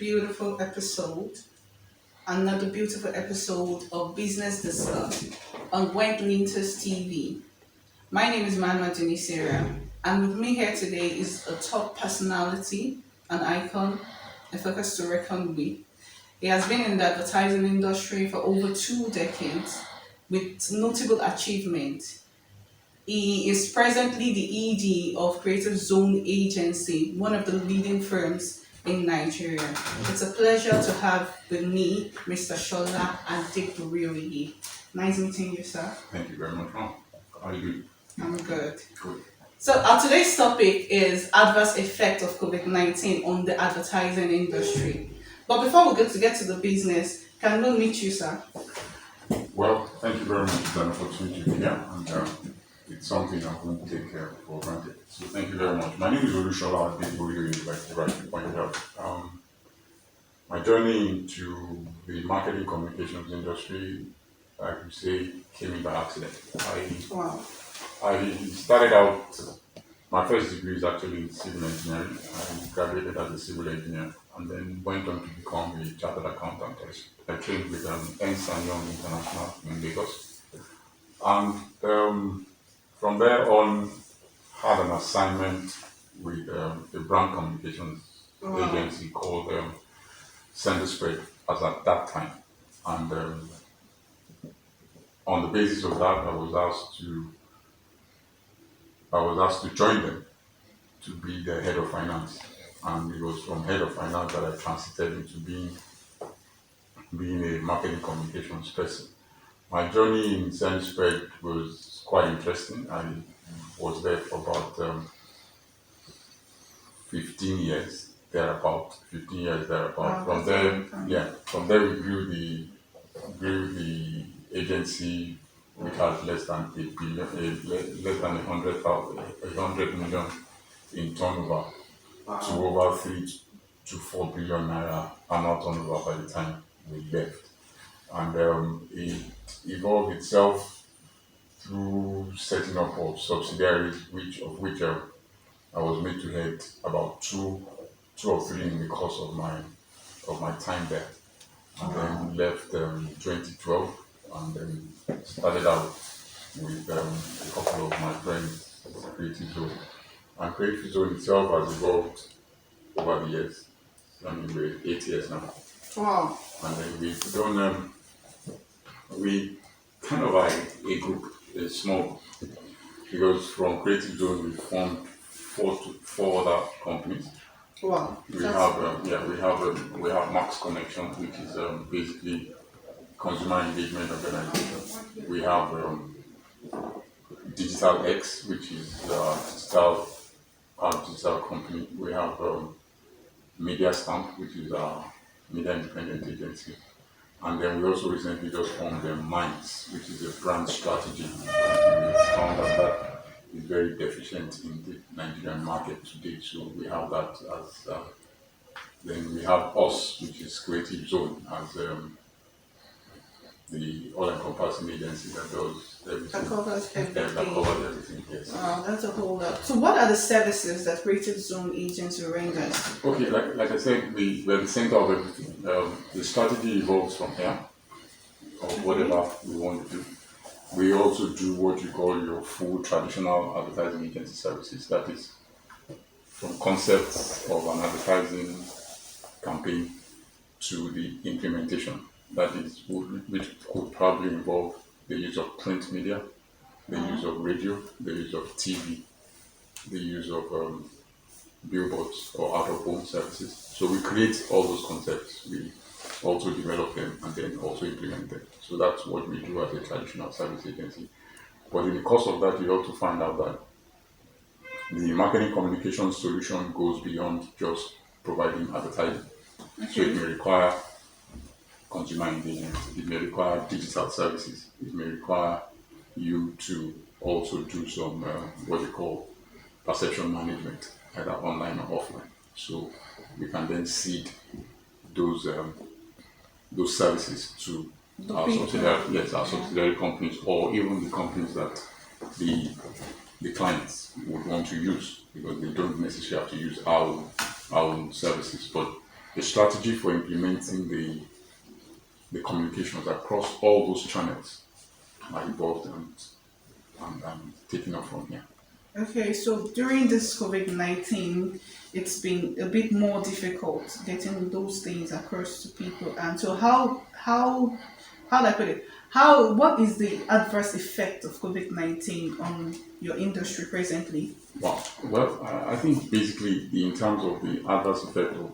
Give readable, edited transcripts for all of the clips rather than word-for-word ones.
Another beautiful episode of Business Discuss on Gwen Winters TV. My name is Manuel Denisera, and with me here today is a top personality, an icon, a focus to reckon with. He has been in the advertising industry for over 2 decades with notable achievement. He is presently the ED of Creative Zone Agency, one of the leading firms in Nigeria. It's a pleasure to have with me Mr. Shola Adegborioye. Nice meeting you, sir. Thank you very much, ma'am. How are you doing? I'm good. Good. So our today's topic is adverse effect of COVID-19 on the advertising industry. But before we get to the business, can we meet you, sir? Well, thank you very much for the opportunity to be here, and it's something I won't take for granted. So thank you very much. My name is Shola Adegborioye, like you rightly pointed out. My journey into the marketing communications industry, like you say, came in by accident. Wow. I started out, my first degree is actually in civil engineering. I graduated as a civil engineer and then went on to become a chartered accountant. I trained with Ernst & Young International in Lagos. And from there on, had an assignment with a brand communications agency called Send Spread as at that time. And on the basis of that, I was asked to join them to be the head of finance. And it was from head of finance that I transited into being a marketing communications person. My journey in Spread was quite interesting. I was there for about 15 years, thereabout. 15 years thereabout. From there we grew the agency, which has less than less than 100 million in turnover, to over 3 to 4 billion naira annual turnover by the time we left. And it evolved itself through setting up of subsidiaries, which I was made to head about two or three in the course of my time there, and then left 2012, and then started out with a couple of my friends, Creative Zone. And Creative Zone itself has evolved over the years. I mean, we're 8 years now. Wow. And then we've done, we kind of like a group, a small, because from Creative Zone we formed four other companies. Wow. We have Max Connection, which is basically consumer engagement organization. We have Digital X, which is our digital company. We have Media Stamp, which is our media independent agency. And then we also recently just formed Minds, which is a brand strategy. And we found that is very deficient in the Nigerian market today. So we have that as then we have us, which is Creative Zone, as the all-encompassing agency that does everything. That covers everything. That covers everything, yes. Wow, that's a whole lot. So what are the services that Creative Zone Agency renders? Okay, like I said, we're the center of everything. The strategy evolves from here, or whatever we want to do. We also do what you call your full traditional advertising agency services. That is from concept of an advertising campaign to the implementation. That is, which could probably involve the use of print media, the use of radio, the use of TV, the use of billboards or out-of-home services. So we create all those concepts. We also develop them and then also implement them. So that's what we do as a traditional service agency. But in the course of that, you also find out that the marketing communication solution goes beyond just providing advertising. Okay. So it may require consumer engagement, it may require digital services, it may require you to also do some what they call perception management, either online or offline. So we can then seed those services to our subsidiary companies, or even the companies that the clients would want to use, because they don't necessarily have to use our own services, but a strategy for implementing the communications across all those channels are evolved and taken up from here. Okay, so during this COVID-19, it's been a bit more difficult getting those things across to people. And so how do I put it? How what is the adverse effect of COVID-19 on your industry presently? Wow. Well, I think basically in terms of the adverse effect of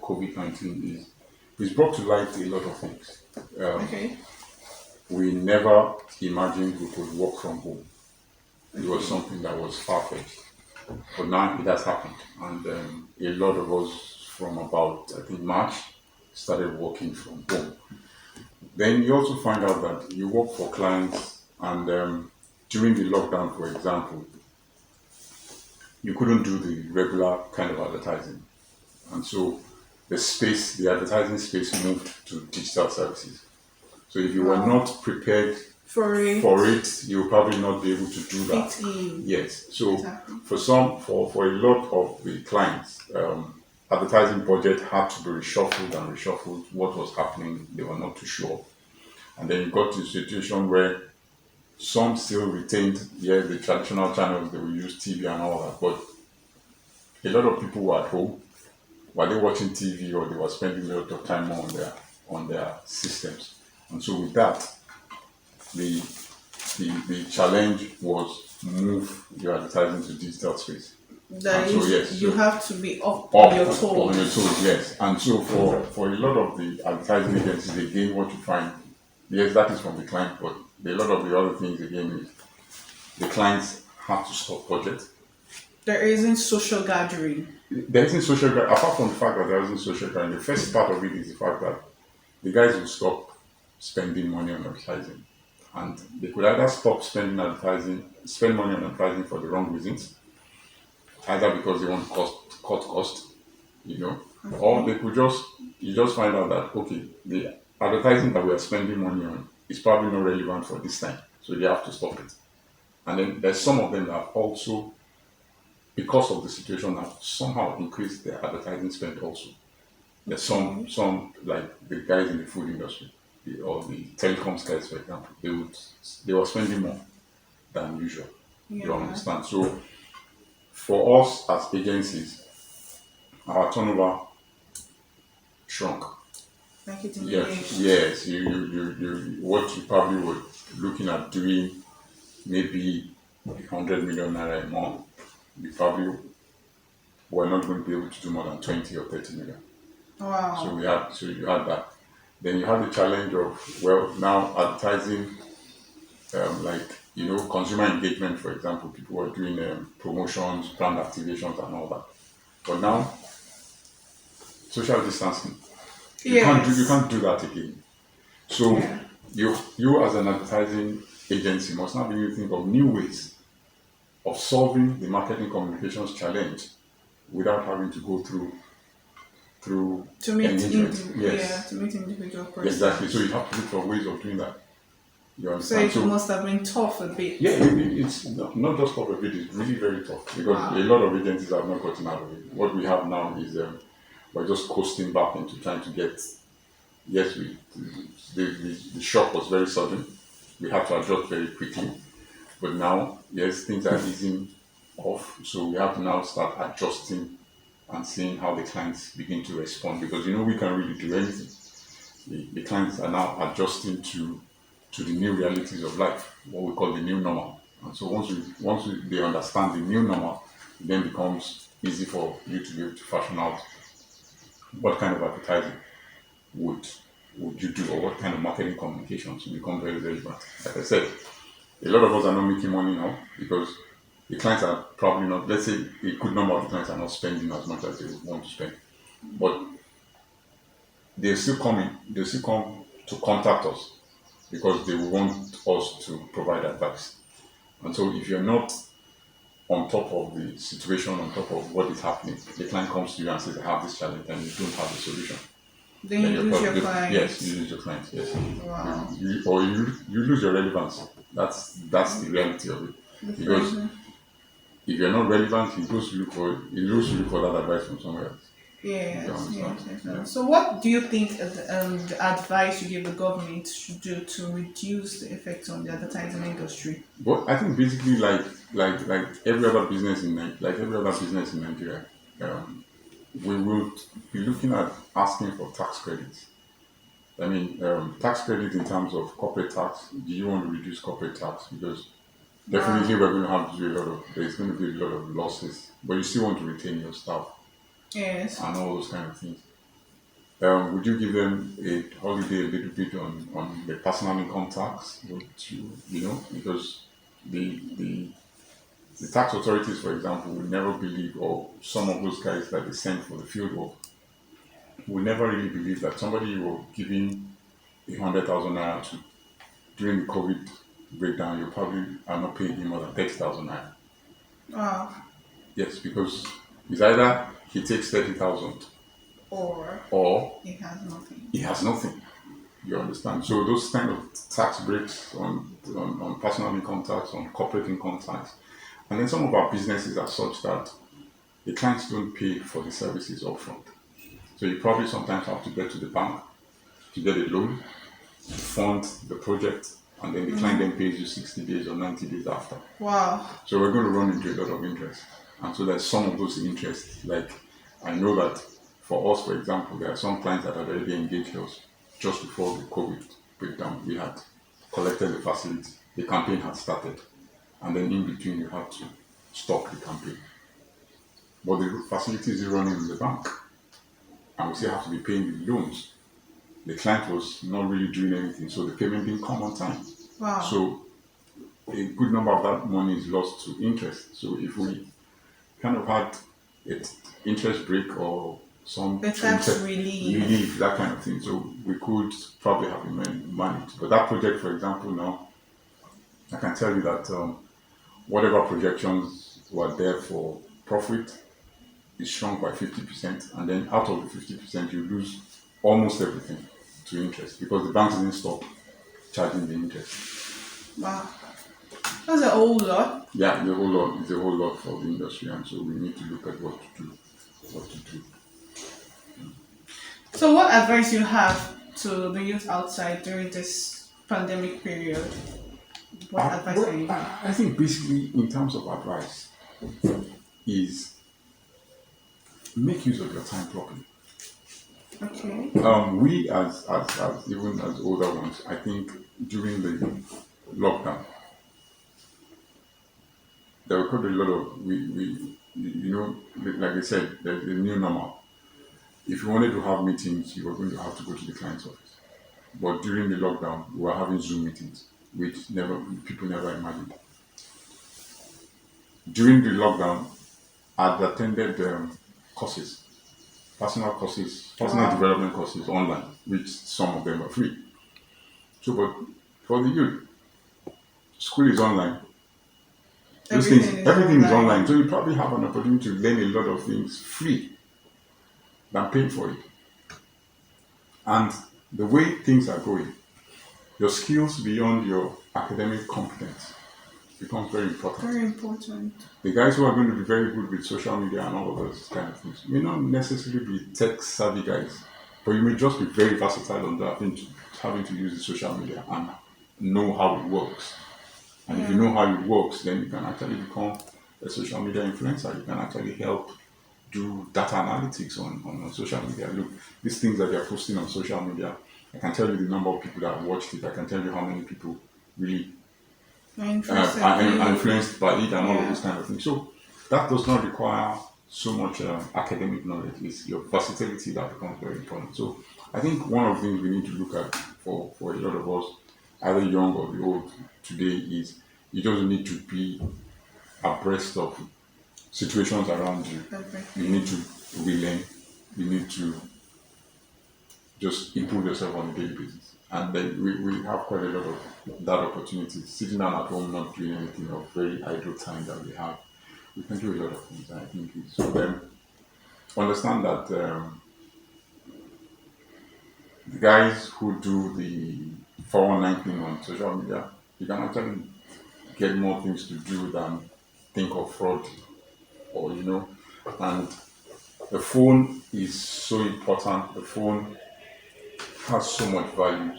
COVID 19 is it's brought to light a lot of things. Um, Okay. we never imagined we could work from home. It was Okay. something that was far fetched. But now it has happened. And a lot of us from about, I think, March started working from home. Then you also find out that you work for clients, and during the lockdown, for example, you couldn't do the regular kind of advertising. And so the advertising space moved to digital services. So if you were Wow. not prepared For it, for it, you'll probably not be able to do that. fit in. Yes. So Exactly. for a lot of the clients, advertising budget had to be reshuffled and reshuffled. What was happening, they were not too sure. And then you got to a situation where some still retained, yeah, the traditional channels, they will use TV and all that, but a lot of people were at home. Were they watching TV or they were spending a lot of time on their systems? And so with that, the the challenge was move your advertising to digital space. That And so is, yes, you so have to be up on up your on your toes. toes, yes. And so for a lot of the advertising agencies, again, what you find, yes, that is from the client, but a lot of the other things again is the clients have to stop budget. There isn't social gathering. There isn't social apart from the fact that there isn't social gathering. The first part of it is the fact that the guys will stop spending money on advertising. And they could either stop spend money on advertising for the wrong reasons, either because they want to cut cost, you know, or Okay. they could you just find out that okay, the advertising that we are spending money on is probably not relevant for this time, so they have to stop it. And then there's some of them that also, because of the situation, have somehow increased their advertising spend also. There's Okay. some like the guys in the food industry or the telecoms guys, for example, they were spending more than usual. You Yeah. understand? So for us as agencies, our turnover shrunk. Like it Yes, diminished. yes. What you probably were looking at doing maybe 100 million naira a month, you probably were not going to be able to do more than 20 or 30 million. Wow. So you had that. Then you have the challenge of well now advertising, like consumer engagement, for example, people were doing promotions, brand activations, and all that. But now social distancing, you Yes. can't do that again. So Yeah. you as an advertising agency must now begin to think of new ways of solving the marketing communications challenge without having to go through engagement. To Yes, meet individual exactly. So persons. you have to look for ways of doing that. You So understand? it So must have been tough a bit. yeah, it's not just for a bit. It's really very tough because a Wow. lot of agencies have not gotten out of it. What we have now is we're just coasting back into trying to get. Yes, the shock was very sudden. We had to adjust very quickly. But now, yes, things are easing off. So we have to now start adjusting and seeing how the clients begin to respond because we can really do anything. The clients are now adjusting to the new realities of life, what we call the new normal. And so they understand the new normal, it then becomes easy for you to be able to fashion out what kind of advertising would would you do or what kind of marketing communications will become very relevant. Like I said, a lot of us are not making money now because the clients are probably not, let's say a good number of the clients are not spending as much as they would want to spend. But they'll still come to contact us because they want us to provide advice. And so if you're not on top of the situation, on top of what is happening, the client comes to you and says, I have this challenge and you don't have the solution. Then Then you you're lose your probably, yes, clients. you lose your client, yes. Wow. You lose your relevance. That's the reality of it. The Because prison. if you're not relevant, he goes to look for that advice from somewhere else. You Yes, understand? yes, yes. Yeah. So, what do you think the advice you give the government should do to reduce the effects on the advertising industry? But I think basically, like every other business in like every other business in Nigeria, um, we would be looking at asking for tax credits. I mean, tax credit in terms of corporate tax. Do you want to reduce corporate tax? Because definitely Wow. we're going to have to do a lot of. There's going to be a lot of losses, but you still want to retain your staff Yes. and all those kind of things. Would you give them a holiday a little bit on the personal income tax? Would you know, because the tax authorities, for example, will never believe, or some of those guys that they send for the field work will never really believe that somebody you were giving 100,000 naira to during the COVID breakdown, you probably are not paying him more than 30,000 naira. Wow. Yes, because it's either he takes 30,000 Or or it has nothing. he has nothing. You understand? So those kind of tax breaks on personal income tax, on corporate income tax, and then some of our businesses are such that the clients don't pay for the services upfront. So you probably sometimes have to get to the bank to get a loan to fund the project, and then the client then pays you 60 days or 90 days after. Wow. So we're going to run into a lot of interest. And so there's some of those interests. Like I know that for us, for example, there are some clients that have already engaged us just before the COVID breakdown. We had collected the facility, the campaign had started, and then in between you had to stop the campaign. But the facility is running in the bank, and we still have to be paying the loans. The client was not really doing anything, so the payment didn't come on time. Wow. So a good number of that money is lost to interest. So if we kind of had it interest break or some The tax interest relief. relief, that kind of thing. So we could probably have managed. But that project, for example, now I can tell you that whatever projections were there for profit is shrunk by 50%, and then out of the 50%, you lose almost everything to interest because the banks didn't stop charging the interest. Wow. That's a whole lot. Yeah, the whole lot is a whole lot for the industry, and so we need to look at what to do. What to do. So, what advice you have to the youth outside during this pandemic period? What advice Well, can you give? I think basically in terms of advice is make use of your time properly. Okay. We as even as older ones, I think during the lockdown there were quite a lot of we you know like I said there's a new normal. If you wanted to have meetings, you were going to have to go to the client's office. But during the lockdown, we were having Zoom meetings, which never people never imagined. During the lockdown, I'd attended courses, personal Wow. development courses online, which some of them are free. So, but for the youth, school is online. Those Everything things, is everything is online. online. So you probably have an opportunity to learn a lot of things free than paying for it. And the way things are going, your skills beyond your academic competence becomes very important. Very important. The guys who are going to be very good with social media and all of those kind of things may not necessarily be tech savvy guys, but you may just be very versatile on that, having to use the social media and know how it works. And if you Yeah. know how it works, then you can actually become a social media influencer. You can actually help do data analytics on social media. Look, these things that they're posting on social media, I can tell you the number of people that have watched it. I can tell you how many people really Interested are you. influenced by it and all of Yeah. those kind of things. So that does not require so much academic knowledge. It's your versatility that becomes very important. So I think one of the things we need to look at for a lot of us, either young or the old today, is you just need to be abreast of situations around you. You need Everything. to relearn. You need to just improve yourself on a daily basis. And then we have quite a lot of that opportunity. Sitting down at home, not doing anything, or very idle time that we have, we can do a lot of things. I think it's so then understand that the guys who do the 419 thing on social media, you can actually get more things to do than think of fraud or and The phone is so important. The phone has so much value.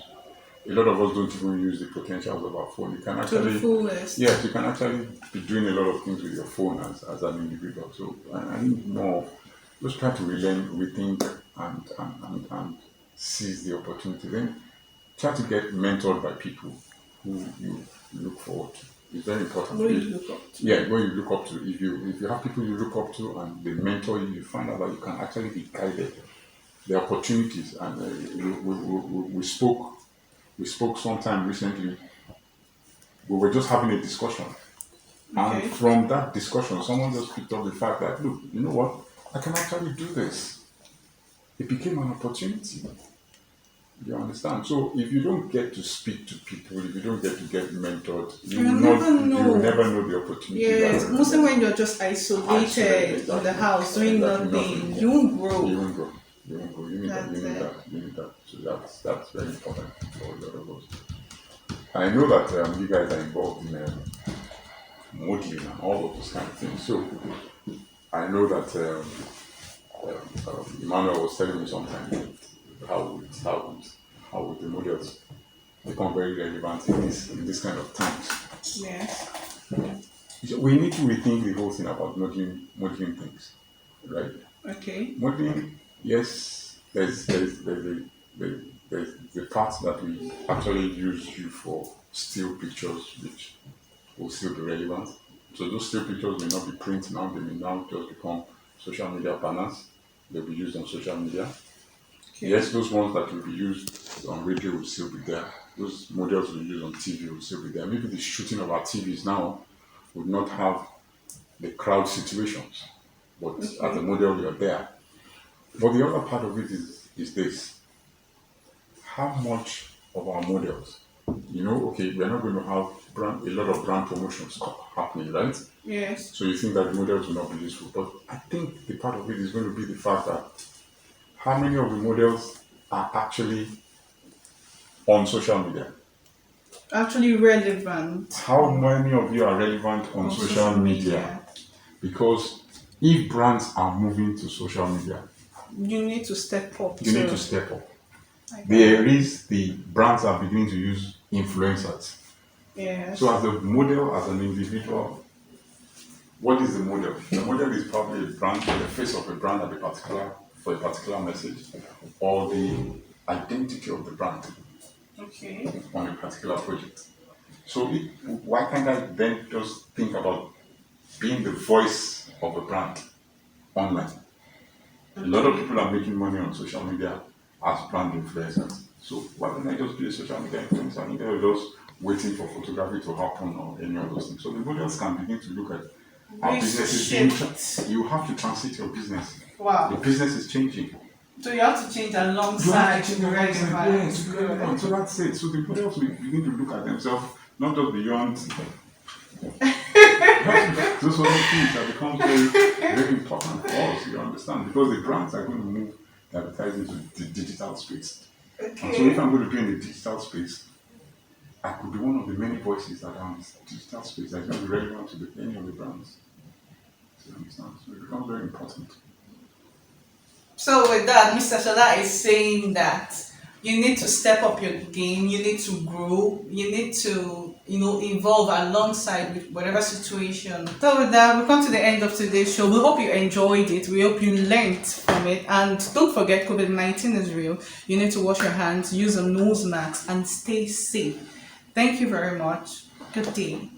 A lot of us don't even use the potentials of our phone. You can To the actually, fullest. yes, you can actually be doing a lot of things with your phone as an individual. So I need more. Just try to relearn, rethink, and seize the opportunity. Then try to get mentored by people who you look forward to. It's very important. What do you look up to? Yeah, when you look up to, if you have people you look up to and they mentor you, you find out that you can actually be guided. The opportunities, and we spoke sometime recently. We were just having a discussion, and Okay. from that discussion, someone just picked up the fact that, look, you know what, I can actually do this. It became an opportunity. You understand? So if you don't get to speak to people, if you don't get to get mentored, You never you will know. never know the opportunity. Yes, that mostly when you're just isolated in the house doing Exactly, nothing, nothing. you won't grow. You won't go. You won't go. You need that. You That's need it. that. You need that. So that's very important for a lot of us. I know that you guys are involved in modeling and all of those kind of things. So I know that Emmanuel was telling me sometimes how would the models become very relevant in this kind of times. Yes. So we need to rethink the whole thing about modeling things, right? Okay. Modeling, yes, there's the part that we actually use you for still pictures, which will still be relevant. So those still pictures may not be print now; they may now just become social media banners. They'll be used on social media. Okay. Yes, those ones that will be used on radio will still be there. Those models we use on TV will still be there. Maybe the shooting of our TVs now would not have the crowd situations, but as a Okay. model, you're there. But the other part of it is this: how much of our models, okay, we're not going to have a lot of brand promotions happening, right? Yes. So you think that the models will not be useful, but I think the part of it is going to be the fact that how many of the models are actually on social media? Actually relevant How many of you are relevant on on social media? Because if brands are moving to social media, You need to step up you need too. to step up. Like There that. is the brands are beginning to use influencers. Yes. So as a model, as an individual, what is the model? The model is probably a brand, the face of a brand for a particular message, or the identity of the brand Okay. on a particular project. So why can't I then just think about being the voice of a brand online? A lot of people are making money on social media as brand influencers. So why don't I just be a social media influencer instead of just waiting for photography to happen or any of those things? So the models can begin to look at our business is being Shift. you have to transit your business. The Wow. business is changing. So you have to change You have alongside to change the your mindset. relevant. Yes, to be relevant. So that's it. So the models will begin to look at themselves not just beyond those other things that become very important for us, you understand? Because the brands are going to move the advertising to the digital space. And so if Okay. I'm going to be in the digital space, I could be one of the many voices that are in this digital space that's going to be relevant to any of the brands. You understand? So it becomes very important. So with that, Mr. Shola is saying that you need to step up your game, you need to grow, you need to, evolve alongside with whatever situation. So with that, we come to the end of today's show. We hope you enjoyed it. We hope you learned from it. And don't forget, COVID-19 is real. You need to wash your hands, use a nose mask, and stay safe. Thank you very much. Good day.